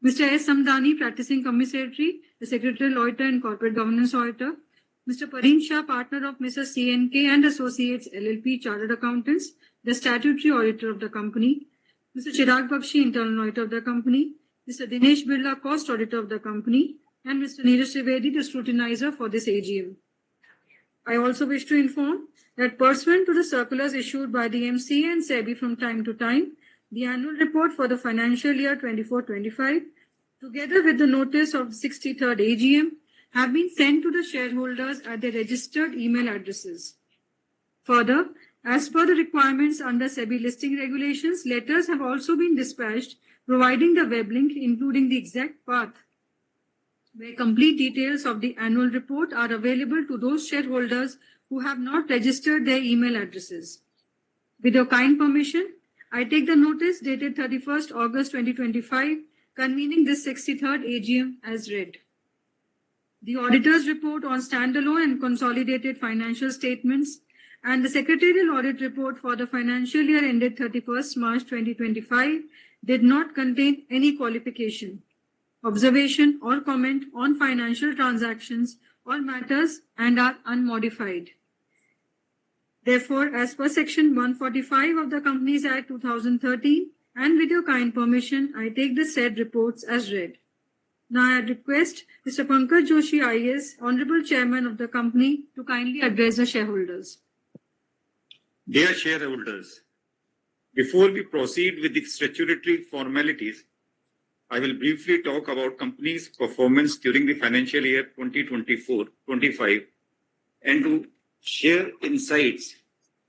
Mr. S. Samdani, Practicing Company Secretary, the Secretarial Auditor and Corporate Governance Auditor. Mr. Pareen Shah, Partner of Mrs. CNK and Associates LLP, Chartered Accountants, the Statutory Auditor of the company. Mr. Chirag Bakshi, Internal Auditor of the company. Mr. Dinesh Birla, Cost Auditor of the company. And Mr. Neeraj Trivedi, the Scrutinizer for this AGM. I also wish to inform that pursuant to the circulars issued by the MCA and SEBI from time to time, the annual report for the financial year 24-25, together with the notice of the 63rd AGM, have been sent to the shareholders at their registered email addresses. Further, as per the requirements under SEBI listing regulations, letters have also been dispatched providing the web link including the exact path where complete details of the annual report are available to those shareholders who have not registered their email addresses. With your kind permission, I take the notice dated 31st August 2025 convening this 63rd AGM as read. The auditor's report on standalone and consolidated financial statements and the secretarial audit report for the financial year ended 31st March 2025 did not contain any qualification, observation or comment on financial transactions or matters and are unmodified. Therefore, as per Section 145 of the Companies Act 2013 and with your kind permission, I take the said reports as read. Now I request Mr. Pankaj Joshi, IAS, Honorable Chairman of the company, to kindly address the shareholders. Dear shareholders, before we proceed with the statutory formalities, I will briefly talk about company's performance during the financial year 2024-25 and to share insights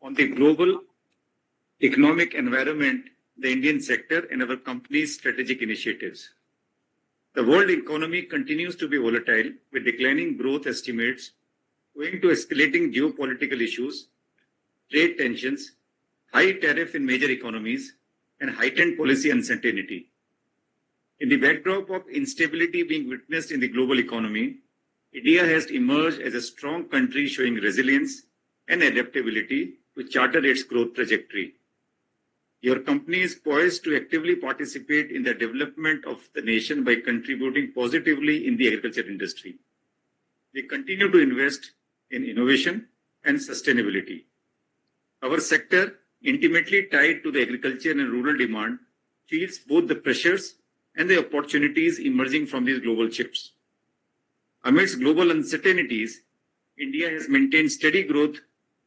on the global economic environment, the Indian sector, and our company's strategic initiatives. The world economy continues to be volatile with declining growth estimates owing to escalating geopolitical issues, trade tensions, high tariff in major economies, and heightened policy uncertainty. In the backdrop of instability being witnessed in the global economy, India has emerged as a strong country showing resilience and adaptability to charter its growth trajectory. Your company is poised to actively participate in the development of the nation by contributing positively in the agriculture industry. We continue to invest in innovation and sustainability. Our sector, intimately tied to the agriculture and rural demand, feels both the pressures and the opportunities emerging from these global shifts. Amidst global uncertainties, India has maintained steady growth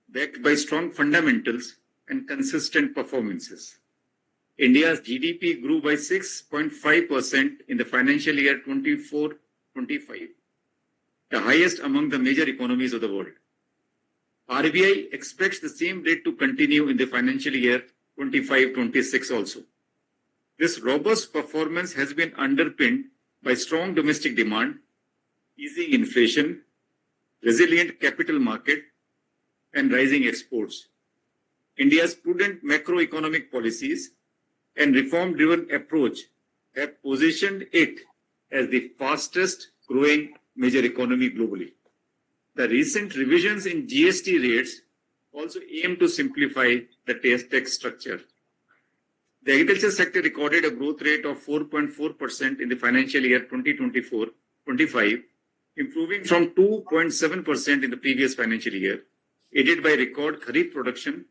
backed by strong fundamentals and consistent performances. India's GDP grew by 6.5% in the financial year 24-25, the highest among the major economies of the world. RBI expects the same rate to continue in the financial year 25-26 also. This robust performance has been underpinned by strong domestic demand, easing inflation, resilient capital market, and rising exports. India's prudent macroeconomic policies and reform-driven approach have positioned it as the fastest growing major economy globally. The recent revisions in GST rates also aim to simplify the tax structure. The agriculture sector recorded a growth rate of 4.4% in the financial year 2024-25, improving from 2.7% in the previous financial year, aided by record kharif production,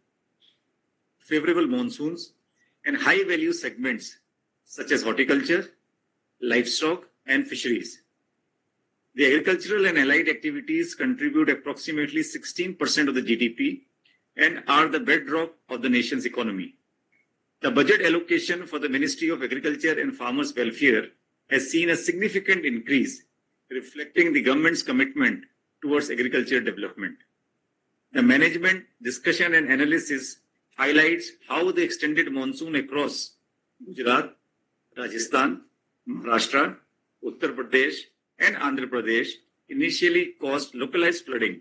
favorable monsoons, and high-value segments such as horticulture, livestock, and fisheries. The agricultural and allied activities contribute approximately 16% of the GDP and are the bedrock of the nation's economy. The budget allocation for the Ministry of Agriculture and Farmers' Welfare has seen a significant increase, reflecting the government's commitment towards agriculture development. The management discussion and analysis highlights how the extended monsoon across Gujarat, Rajasthan, Maharashtra, Uttar Pradesh, and Andhra Pradesh initially caused localized flooding,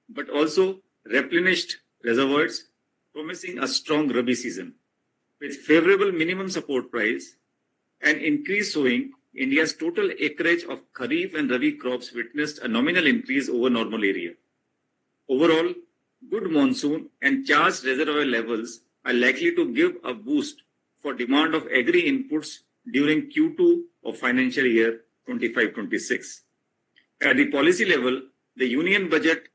but also replenished reservoirs, promising a strong Rabi season. With favorable minimum support price and increased sowing, India's total acreage of Kharif and Rabi crops witnessed a nominal increase over normal area. Overall, good monsoon and charged reservoir levels are likely to give a boost for demand of agri inputs during Q2 of financial year 25-26. At the policy level, the Union Budget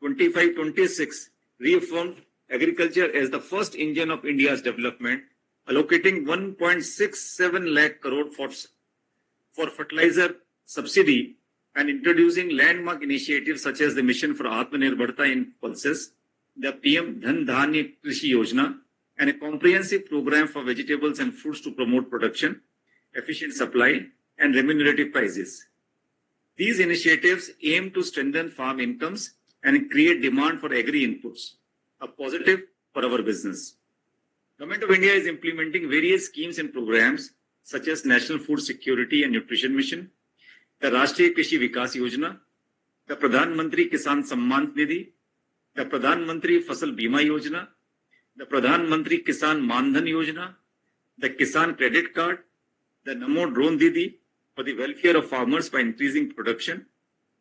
25-26 reaffirmed agriculture as the first engine of India's development, allocating 1.67 lakh crore for fertilizer subsidy and introducing landmark initiatives such as the Mission for Atmanirbharta in pulses, the PM Dhan Dhanya Krishi Yojana, and a comprehensive program for vegetables and fruits to promote production, efficient supply, and remunerative prices. These initiatives aim to strengthen farm incomes and create demand for agri-inputs, a positive for our business. Government of India is implementing various schemes and programs such as National Food Security and Nutrition Mission, the Rashtriya Krishi Vikas Yojana, the Pradhan Mantri Kisan Samman Nidhi, the Pradhan Mantri Fasal Bima Yojana, the Pradhan Mantri Kisan Mandhan Yojana, the Kisan Credit Card, the Namo Drone Didi for the welfare of farmers by increasing production,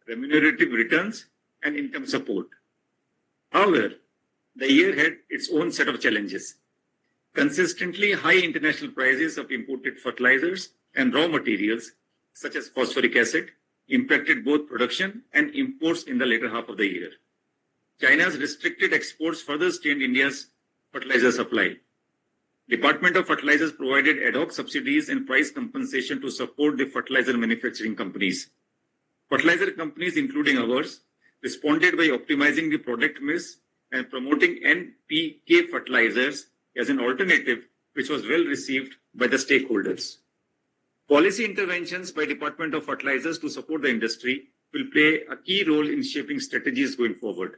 remunerative returns, and income support. However, the year had its own set of challenges. Consistently high international prices of imported fertilizers and raw materials, such as phosphoric acid, impacted both production and imports in the later half of the year. China's restricted exports further strained India's fertilizer supply. Department of Fertilizers provided ad hoc subsidies and price compensation to support the fertilizer manufacturing companies. Fertilizer companies, including ours, responded by optimizing the product mix and promoting NPK fertilizers as an alternative, which was well received by the stakeholders. Policy interventions by Department of Fertilizers to support the industry will play a key role in shaping strategies going forward.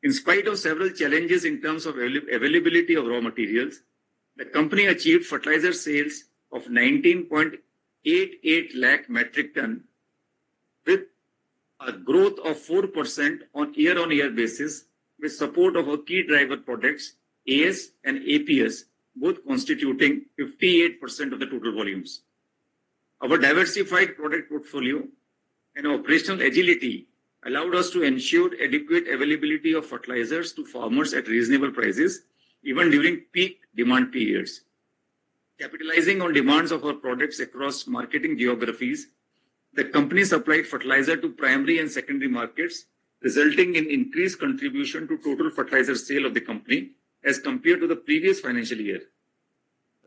In spite of several challenges in terms of availability of raw materials, the company achieved fertilizer sales of 19.88 lakh metric ton with a growth of 4% on year-on-year basis with support of our key driver products, AS and APS, both constituting 58% of the total volumes. Our diversified product portfolio and operational agility allowed us to ensure adequate availability of fertilizers to farmers at reasonable prices, even during peak demand periods. Capitalizing on demands of our products across marketing geographies, the company supplied fertilizer to primary and secondary markets, resulting in increased contribution to total fertilizer sale of the company as compared to the previous financial year.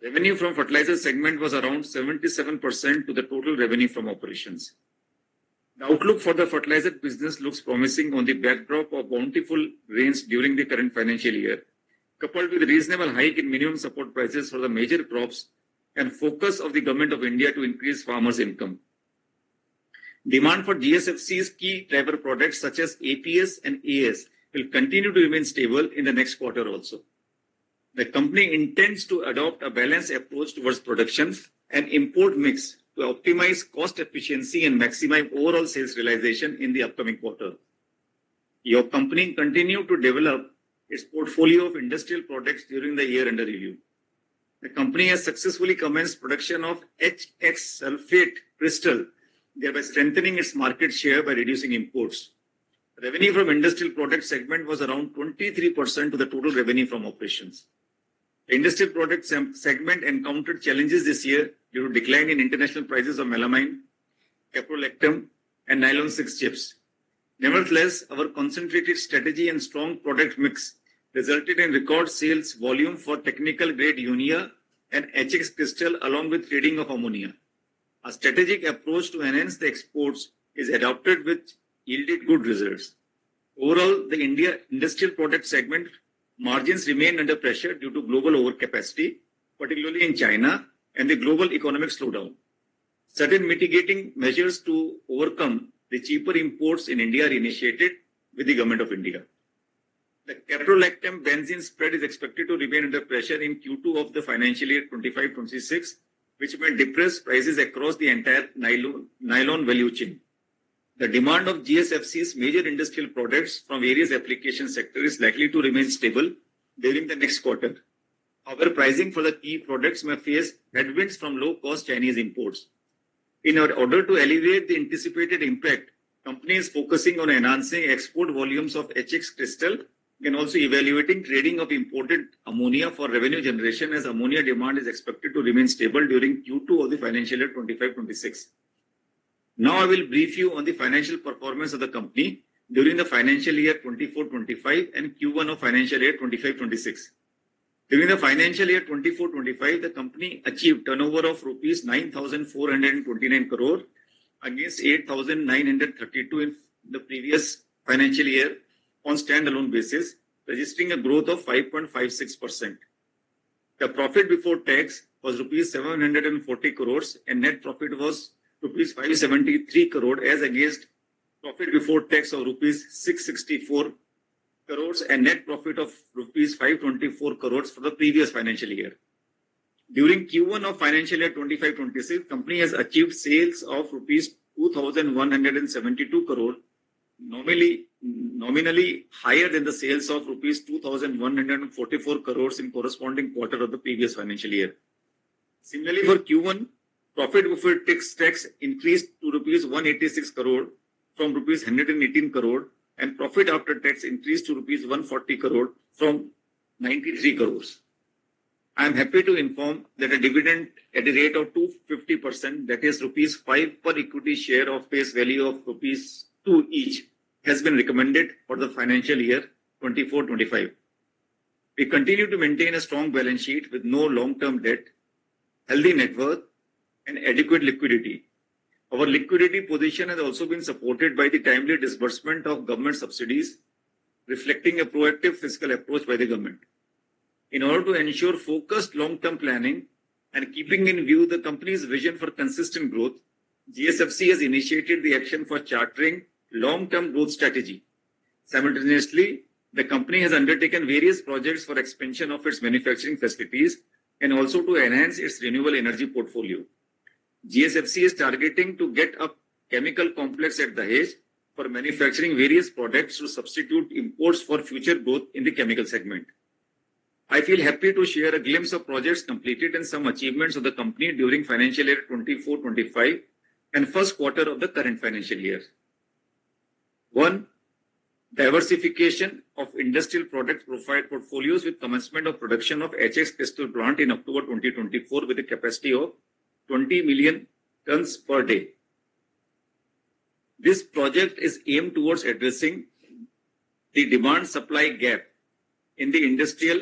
Revenue from fertilizer segment was around 77% to the total revenue from operations. The outlook for the fertilizer business looks promising on the backdrop of bountiful rains during the current financial year, coupled with reasonable hike in minimum support prices for the major crops and focus of the Government of India to increase farmers' income. Demand for GSFC's key driver products such as APS and AS will continue to remain stable in the next quarter also. The company intends to adopt a balanced approach towards production and import mix to optimize cost efficiency and maximize overall sales realization in the upcoming quarter. Your company continued to develop its portfolio of industrial products during the year under review. The company has successfully commenced production of HX sulfate crystal, thereby strengthening its market share by reducing imports. Revenue from industrial product segment was around 23% to the total revenue from operations. The industrial product segment encountered challenges this year due to decline in international prices of melamine, caprolactam, and nylon 6 chips. Nevertheless, our concentrated strategy and strong product mix resulted in record sales volume for technical grade urea and HX crystal along with trading of ammonia. A strategic approach to enhance the exports is adopted which yielded good results. Overall, the India industrial product segment margins remain under pressure due to global overcapacity, particularly in China, and the global economic slowdown. Certain mitigating measures to overcome the cheaper imports in India are initiated with the Government of India. The caprolactam benzene spread is expected to remain under pressure in Q2 of the financial year 25-26, which may depress prices across the entire nylon value chain. The demand of GSFC's major industrial products from various application sectors is likely to remain stable during the next quarter. However, pricing for the key products may face headwinds from low-cost Chinese imports. In order to alleviate the anticipated impact, company is focusing on enhancing export volumes of HX crystal and also evaluating trading of imported ammonia for revenue generation, as ammonia demand is expected to remain stable during Q2 of the financial year 25-26. Now I will brief you on the financial performance of the company during the financial year 24-25 and Q1 of financial year 25-26. During the financial year 24-25, the company achieved turnover of rupees 9,429 crore against 8,932 in the previous financial year on standalone basis, registering a growth of 5.56%. The profit before tax was rupees 740 crores and net profit was rupees 573 crore as against profit before tax of rupees 664 crores and net profit of rupees 524 crores for the previous financial year. During Q1 of financial year 25-26, company has achieved sales of rupees 2,172 crore, nominally higher than the sales of rupees 2,144 crores in corresponding quarter of the previous financial year. Similarly, for Q1, profit before tax increased to rupees 186 crore from rupees 118 crore, and profit after tax increased to rupees 140 crore from 93 crores. I am happy to inform that a dividend at a rate of 250%, that is rupees 5 per equity share of face value of rupees 2 each, has been recommended for the financial year 24-25. We continue to maintain a strong balance sheet with no long-term debt, healthy net worth, and adequate liquidity. Our liquidity position has also been supported by the timely disbursement of government subsidies, reflecting a proactive fiscal approach by the government. In order to ensure focused long-term planning and keeping in view the company's vision for consistent growth, GSFC has initiated the action for chartering long-term growth strategy. Simultaneously, the company has undertaken various projects for expansion of its manufacturing facilities and also to enhance its renewable energy portfolio. GSFC is targeting to get a chemical complex at Dahej for manufacturing various products to substitute imports for future growth in the chemical segment. I feel happy to share a glimpse of projects completed and some achievements of the company during financial year 24-25 and first quarter of the current financial year. 1. Diversification of industrial product profile portfolios with commencement of production of HX Crystal plant in October 2024 with a capacity of 20 million tons per day. This project is aimed towards addressing the demand-supply gap in the industrial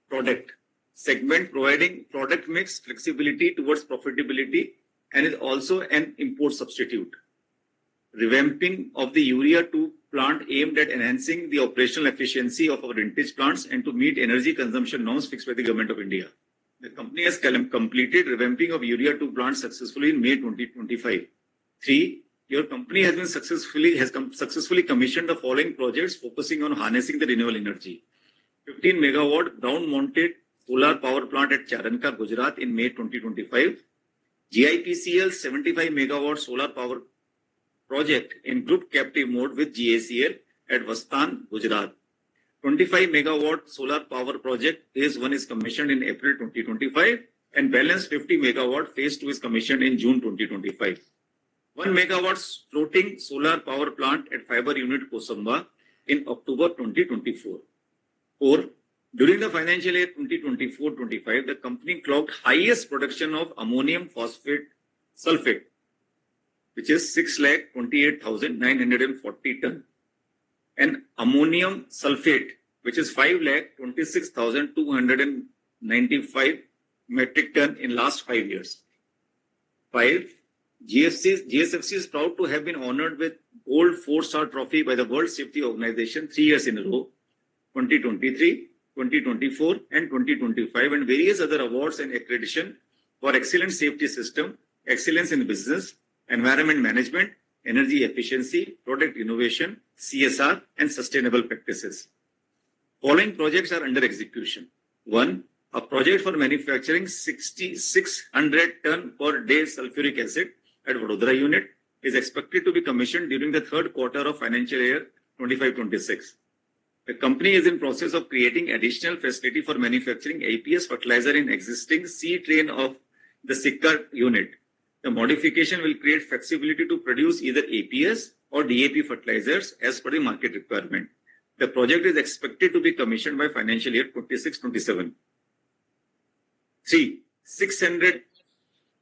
product segment, providing product mix flexibility towards profitability, and is also an import substitute. Revamping of the Urea 2 plant aimed at enhancing the operational efficiency of our vintage plants and to meet energy consumption norms fixed by the Government of India. The company has completed revamping of Urea 2 plant successfully in May 2025. 3. Your company has successfully commissioned the following projects focusing on harnessing the renewable energy. 15 megawatt ground-mounted solar power plant at Charanka, Gujarat in May 2025. GIPCL 75 megawatt solar power project in group captive mode with GACL at Vastan, Gujarat. 25 megawatt solar power project phase 1 is commissioned in April 2025 and balance 50 megawatt phase 2 is commissioned in June 2025. 1 megawatt floating solar power plant at fiber unit Kosamba in October 2024. 4. During the financial year 2024-25, the company clocked highest production of ammonium phosphate sulfate, which is 6,28,940 ton, and ammonium sulfate, which is 5,26,295 metric ton in last 5 years. 5. GSFC is proud to have been honored with Gold 4-Star Trophy by the World Safety Organization 3 years in a row, 2023, 2024 and 2025, and various other awards and accreditation for excellent safety system, excellence in business, environment management, energy efficiency, product innovation, CSR, and sustainable practices. Following projects are under execution. 1. A project for manufacturing 6,600 ton per day sulfuric acid at Vadodara unit is expected to be commissioned during the third quarter of financial year 25-26. The company is in process of creating additional facility for manufacturing APS fertilizer in existing C train of the Sikar unit. The modification will create flexibility to produce either APS or DAP fertilizers as per the market requirement. The project is expected to be commissioned by financial year 26-27. 3. 600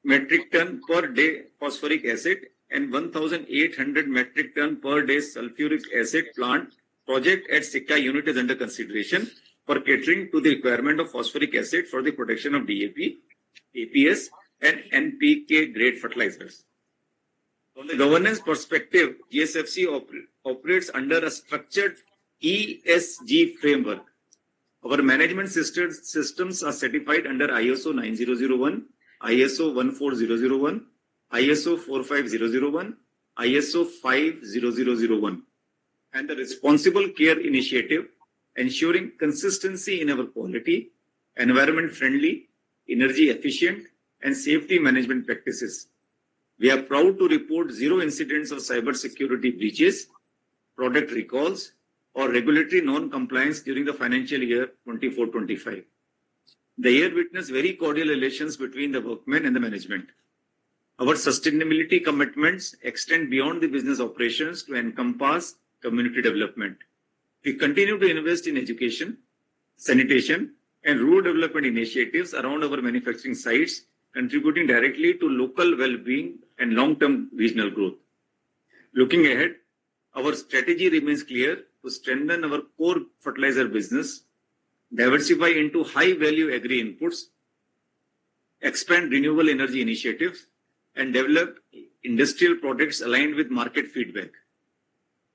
metric ton per day phosphoric acid and 1,800 metric ton per day sulfuric acid plant project at Sikka unit is under consideration for catering to the requirement of phosphoric acid for the production of DAP, APS, and NPK grade fertilizers. From the governance perspective, GSFC operates under a structured ESG framework. Our management systems are certified under ISO 9001, ISO 14001, ISO 45001, ISO 50001, and the Responsible Care Initiative, ensuring consistency in our quality, environment-friendly, energy-efficient, and safety management practices. We are proud to report 0 incidents of cybersecurity breaches, product recalls, or regulatory non-compliance during the financial year 24-25. The year witnessed very cordial relations between the workmen and the management. Our sustainability commitments extend beyond the business operations to encompass community development. We continue to invest in education, sanitation, and rural development initiatives around our manufacturing sites, contributing directly to local well-being and long-term regional growth. Looking ahead, our strategy remains clear to strengthen our core fertilizer business, diversify into high-value agri-inputs, expand renewable energy initiatives, and develop industrial products aligned with market feedback.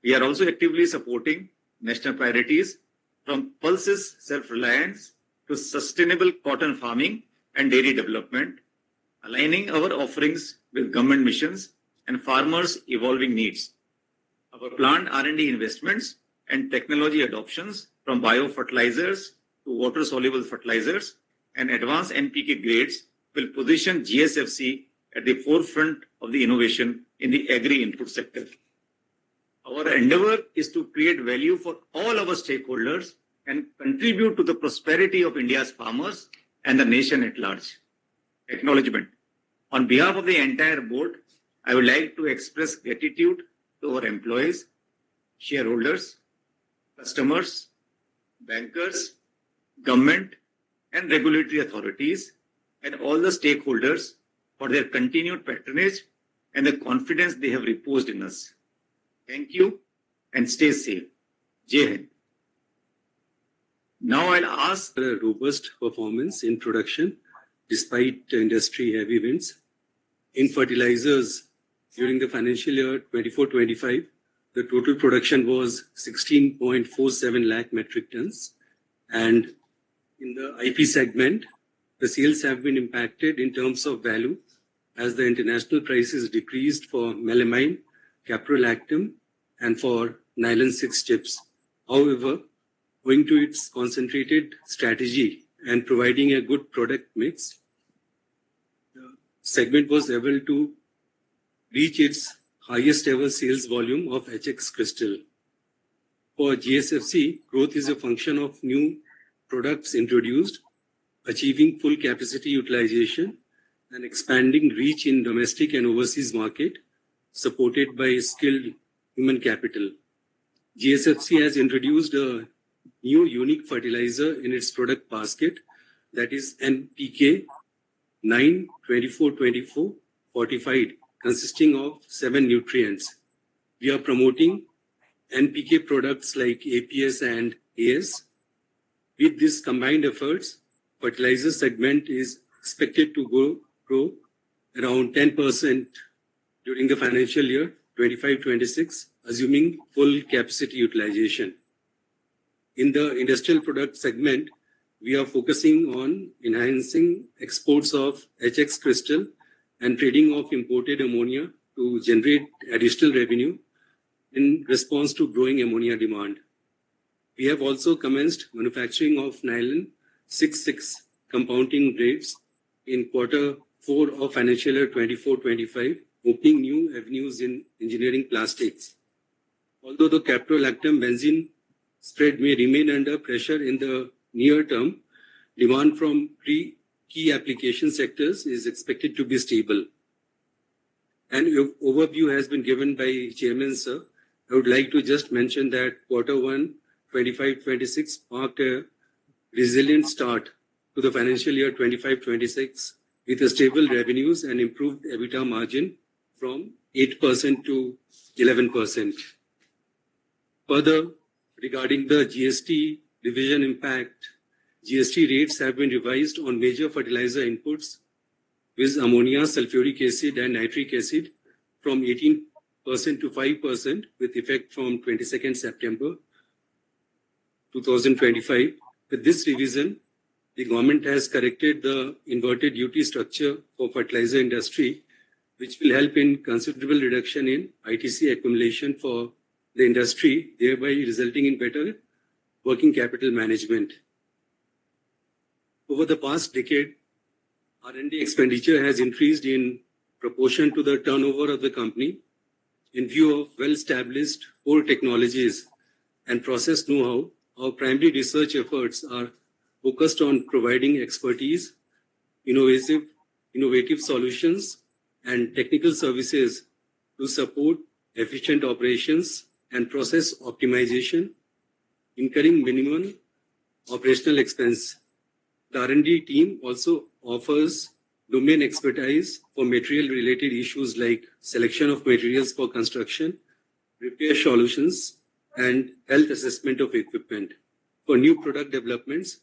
We are also actively supporting national priorities from pulses self-reliance to sustainable cotton farming and dairy development, aligning our offerings with government missions and farmers' evolving needs. Our planned R&D investments and technology adoptions from biofertilizers to water-soluble fertilizers and advanced NPK grades will position GSFC at the forefront of the innovation in the agri-input sector. Our endeavor is to create value for all our stakeholders and contribute to the prosperity of India's farmers and the nation at large. Acknowledgement. On behalf of the entire board, I would like to express gratitude to our employees, shareholders, customers, bankers, government, and regulatory authorities, and all the stakeholders for their continued patronage and the confidence they have reposed in us. Thank you and stay safe. Jai Hind. Now I'll ask A robust performance in production despite industry heavy winds. In fertilizers, during the financial year 24-25, the total production was 16.47 lakh metric tons. And in the IP segment, the sales have been impacted in terms of value as the international prices decreased for melamine, caprolactam, and for nylon 6 chips. However, owing to its concentrated strategy and providing a good product mix, the segment was able to reach its highest ever sales volume of HX Crystal. For GSFC, growth is a function of new products introduced, achieving full capacity utilization, and expanding reach in domestic and overseas market, supported by skilled human capital. GSFC has introduced a new unique fertilizer in its product basket, that is NPK 9-24-24 fortified, consisting of 7 nutrients. We are promoting NPK products like APS and AS. With these combined efforts, fertilizer segment is expected to grow around 10% during the financial year 25-26, assuming full capacity utilization. In the industrial product segment, we are focusing on enhancing exports of HX Crystal and trading of imported ammonia to generate additional revenue in response to growing ammonia demand. We have also commenced manufacturing of nylon 6/6 compounding grades in Q4 of financial year 24-25, opening new avenues in engineering plastics. Although the caprolactam benzene spread may remain under pressure in the near term, demand from key application sectors is expected to be stable. An overview has been given by Chairman Sir. I would like to just mention that Q1 25-26 marked a resilient start to the financial year 25-26 with a stable revenues and improved EBITDA margin from 8% to 11%. Further, regarding the GST revision impact, GST rates have been revised on major fertilizer inputs with ammonia, sulfuric acid and nitric acid from 18% to 5% with effect from 22nd September 2025. With this revision, the government has corrected the inverted duty structure for fertilizer industry, which will help in considerable reduction in ITC accumulation for the industry, thereby resulting in better working capital management. Over the past decade, R&D expenditure has increased in proportion to the turnover of the company. In view of well-established core technologies and process know-how, our primary research efforts are focused on providing expertise, innovative solutions, and technical services to support efficient operations and process optimization, incurring minimum operational expense. The R&D team also offers domain expertise for material-related issues like selection of materials for construction, repair solutions, and health assessment of equipment. For new product developments,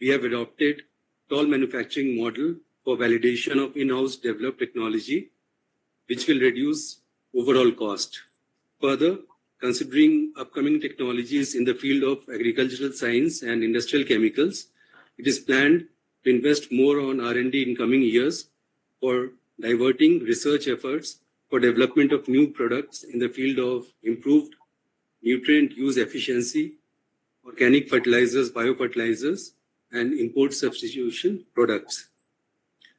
we have adopted toll manufacturing model for validation of in-house developed technology, which will reduce overall cost. Further, considering upcoming technologies in the field of agricultural science and industrial chemicals, it is planned to invest more on R&D in coming years for diverting research efforts for development of new products in the field of improved nutrient use efficiency, organic fertilizers, biofertilizers, and import substitution products.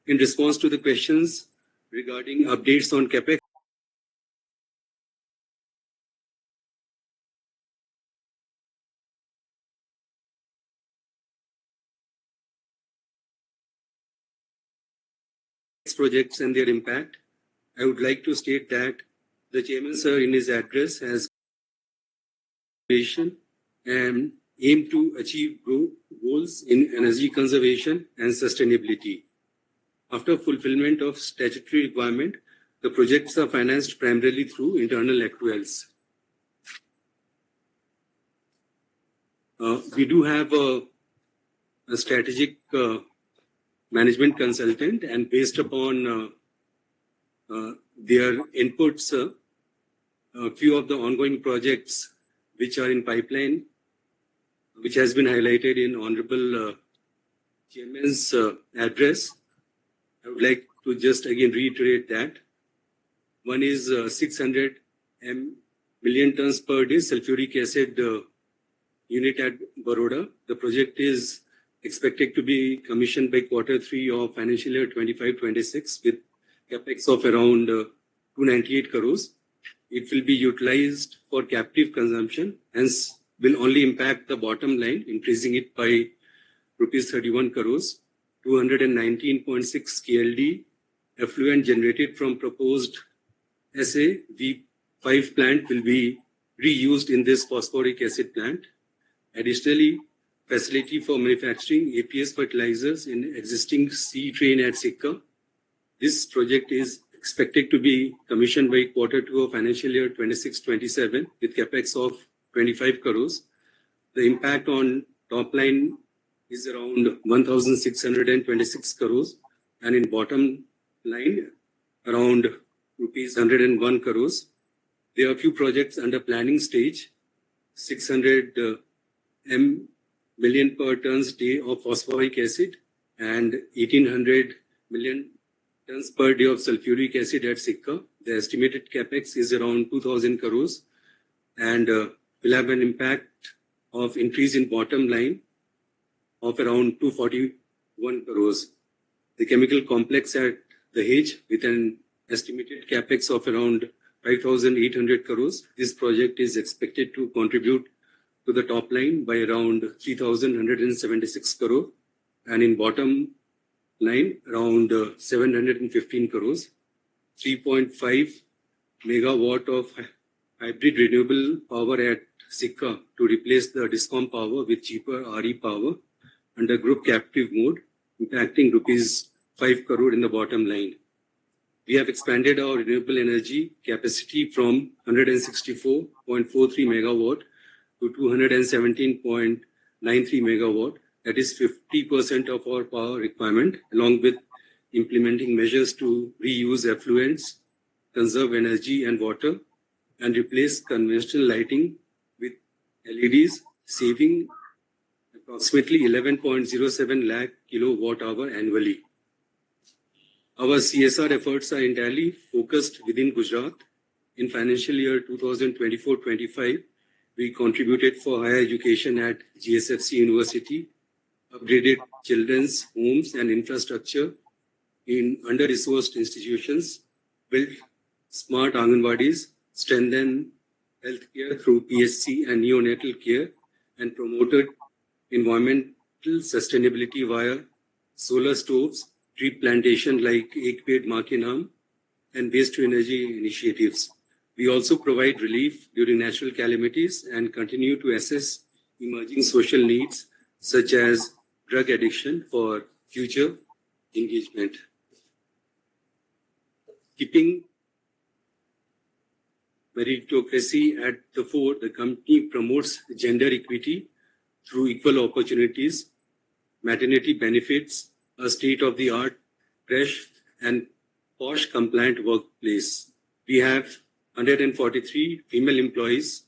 In response to the questions regarding updates on CapEx, projects and their impact, I would like to state that the Chairman Sir in his address has and aim to achieve goals in energy conservation and sustainability. After fulfillment of statutory requirement, the projects are financed primarily through internal accruals. We do have a strategic management consultant, and based upon their inputs, a few of the ongoing projects which are in pipeline, which has been highlighted in Honorable Chairman's address, I would like to just again reiterate that. One is 600 million tons per day sulfuric acid unit at Baroda. The project is expected to be commissioned by Q3 of financial year 25-26 with capex of around 298 crores. It will be utilized for captive consumption, hence will only impact the bottom line, increasing it by rupees 31 crores. 219.6 KLD effluent generated from proposed SA-V5 plant will be reused in this phosphoric acid plant. Additionally, facility for manufacturing APS fertilizers in existing sea train at Sikka. This project is expected to be commissioned by Q2 of financial year 26-27 with capex of 25 crores. The impact on top line is around 1,626 crores, and in bottom line around rupees 101 crores. There are a few projects under planning stage. 600 million per tons day of phosphoric acid and 1800 million tons per day of sulfuric acid at Sikka. The estimated capex is around 2,000 crores and will have an impact of increase in bottom line of around 241 crores. The chemical complex at Dahej with an estimated capex of around 5,800 crores. This project is expected to contribute to the top line by around 3,176 crore and in bottom line around 715 crores. 3.5 megawatt of hybrid renewable power at SICA to replace the DISCOM power with cheaper RE power under group captive mode, impacting rupees 5 crore in the bottom line. We have expanded our renewable energy capacity from 164.43 megawatt to 217.93 megawatt. That is 50% of our power requirement, along with implementing measures to reuse effluents, conserve energy and water, and replace conventional lighting with LEDs, saving approximately 11.07 lakh kilowatt hour annually. Our CSR efforts are entirely focused within Gujarat. In financial year 2024-25, we contributed for higher education at GSFC University, upgraded children's homes and infrastructure in under-resourced institutions, built smart Anganwadis, strengthened healthcare through PHC and neonatal care, and promoted environmental sustainability via solar stoves, tree plantation like Ek Ped Maa Ke Naam, and waste-to-energy initiatives. We also provide relief during natural calamities and continue to assess emerging social needs such as drug addiction for future engagement. Keeping meritocracy at the fore, the company promotes gender equity through equal opportunities, maternity benefits, a state-of-the-art, fresh and posh compliant workplace. We have 143 female employees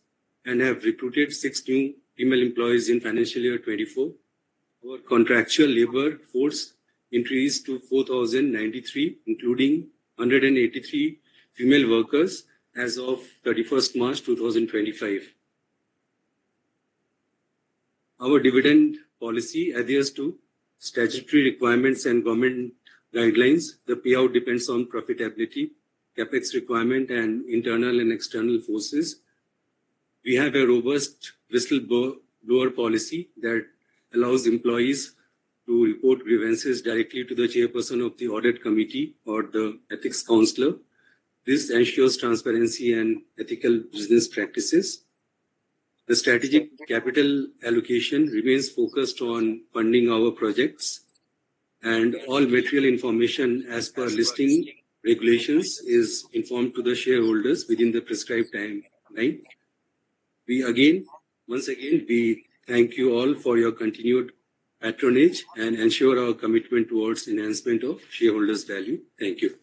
and have recruited 6 new female employees in financial year 24. Our contractual labor force increased to 4,093, including 183 female workers as of 31st March 2025. Our dividend policy adheres to statutory requirements and government guidelines. The payout depends on profitability, capex requirement, and internal and external forces. We have a robust whistleblower policy that allows employees to report grievances directly to the chairperson of the audit committee or the ethics counselor. This ensures transparency and ethical business practices. The strategic capital allocation remains focused on funding our projects, and all material information as per listing regulations is informed to the shareholders within the prescribed timeline. Once again, we thank you all for your continued patronage and ensure our commitment towards enhancement of shareholders' value. Thank you.